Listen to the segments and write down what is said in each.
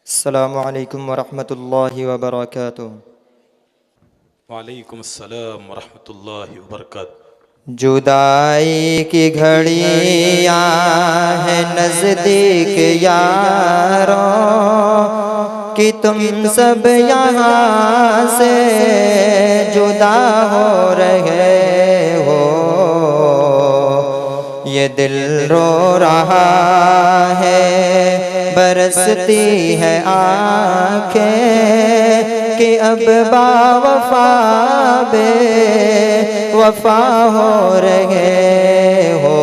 السلام علیکم ورحمۃ اللہ وبرکاتہ۔ وعلیکم السلام ورحمۃ اللہ وبرکاتہ۔ جدائی کی گھڑیاں ہیں نزدیک یاروں کہ تم سب یہاں سے جدا ہو رہے ہو، یہ دل رو رہا ہے برستی ہے آنکھیں کہ اب با وفا بے وفا ہو رہے ہو۔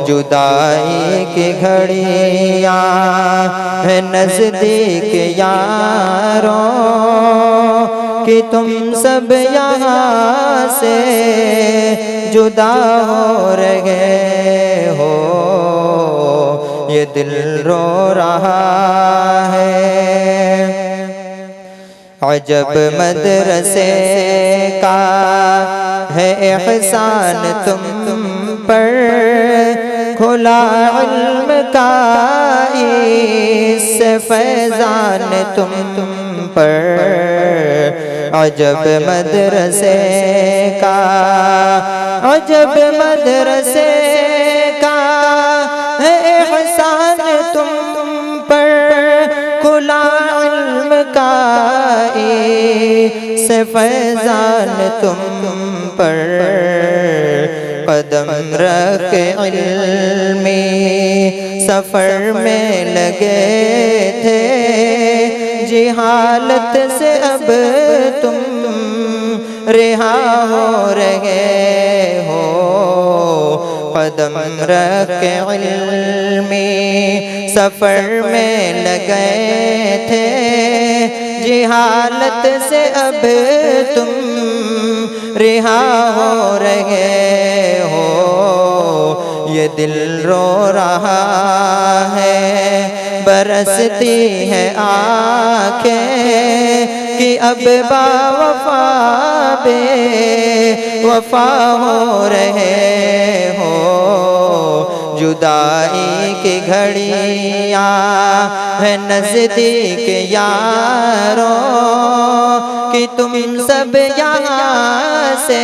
جدائی کی گھڑیاں ہیں نزدیک یاروں کہ تم سب یہاں سے جدا ہو رہے ہو، یہ دل رو رہا ہے۔ عجب مدرسے کا ہے احسان تم پر، کھلا علم کا اس سے فیضان تم پر۔ عجب مدرسے کا، عجب مدرسے کا ہے احسان تم پر، کھلا علم کا سے فیضان تم پر۔ قدم رکھ علمی سفر میں لگے تھے، جہالت سے اب تم رہا ہو رہے ہو۔ قدم رکھ علمی سفر میں لگے تھے، جہالت سے اب تم رہا ہو رہے ہو، یہ دل رو رہا ہے برستی ہے آنکھیں کہ اب با وفا بے وفا ہو رہے ہو۔ جدائی کی گھڑیاں ہے نزدیک یاروں کہ تم سب یہاں سے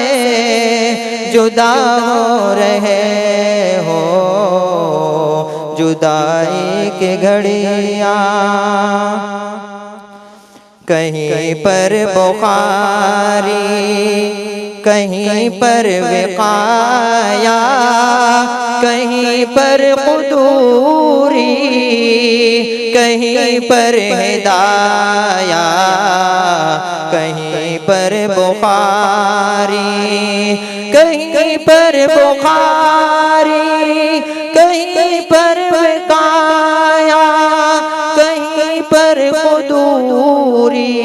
جدا ہو رہے ہو۔ جدائی کی گھڑیاں، کہیں پر بخاری، کہیں پر وقایا، کہیں پر قدوری، کہیں پر ہدایہ، کہیں پر بخاری، کہیں پر بخاری، کہیں پر وقایا، کہیں پر قدوری،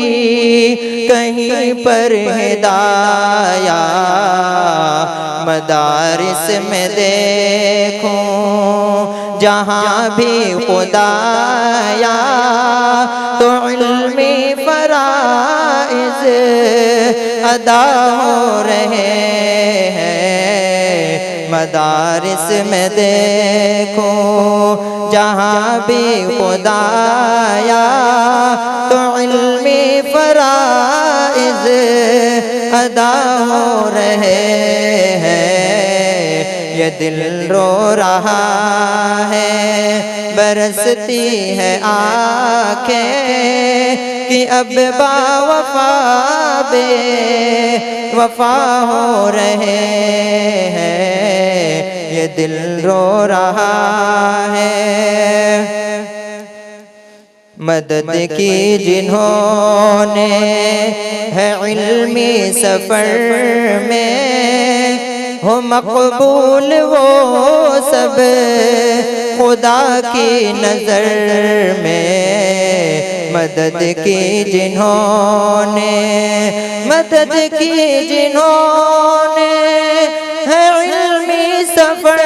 کہیں پر ہدایہ۔ مدارس میں دیکھوں جہاں بھی خدایا، تو علمی فرائض ادا ہو رہے ہیں۔ مدارس میں دیکھوں جہاں بھی خدایا، تو علمی فرائض ادا ہو رہے ہیں۔ یہ دل رو رہا ہے برستی ہے آنکھیں کہ اب با وفا بے وفا ہو رہے ہیں، یہ دل رو رہا ہے۔ مدد کی جنہوں نے ہے علمی سفر میں، ہو مقبول وہ سب خدا کی نظر میں۔ مدد کی جنہوں نے، مدد کی جنہوں نے ہے علمی سفر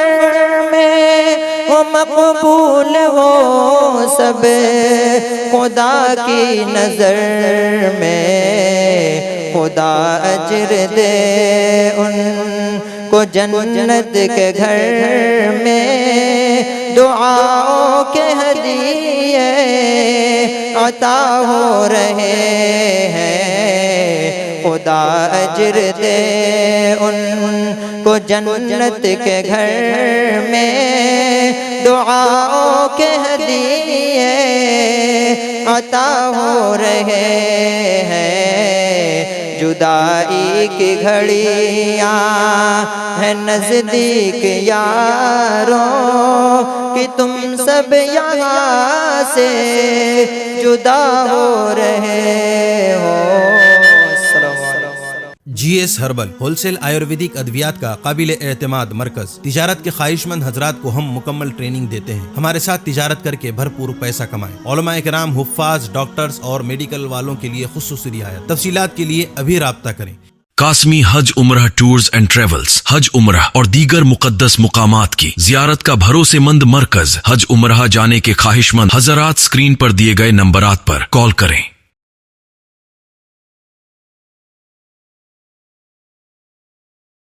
میں، وہ مقبول وہ سب خدا کی نظر میں۔ خدا اجر دے ان کو جنت کے گھر میں، دعاؤں کے ہدیے عطا ہو رہے ہیں، خدا اجر دے ان کو جنت کے گھر میں، دعاؤں کے ہدیے عطا ہو رہے ہیں، جدائی کی گھڑیاں ہیں نزدیک یاروں کہ تم سب یہاں سے جدا ہو رہے ہو۔ G S herbal wholesale Ayurvedic ادویات کا قابل اعتماد مرکز۔ تجارت کے خواہش مند حضرات کو ہم مکمل ٹریننگ دیتے ہیں، ہمارے ساتھ تجارت کر کے بھرپور پیسہ کمائیں۔ علماء کرام، حفاظ، ڈاکٹرز اور میڈیکل والوں کے لیے خصوصی رعایت۔ تفصیلات کے لیے ابھی رابطہ کریں۔ قاسمی حج عمرہ ٹورز اینڈ ٹریولز حج عمرہ اور دیگر مقدس مقامات کی زیارت کا بھروسے مند مرکز۔ حج عمرہ جانے کے خواہش مند حضرات اسکرین پر دیے گئے نمبرات پر کال کریں۔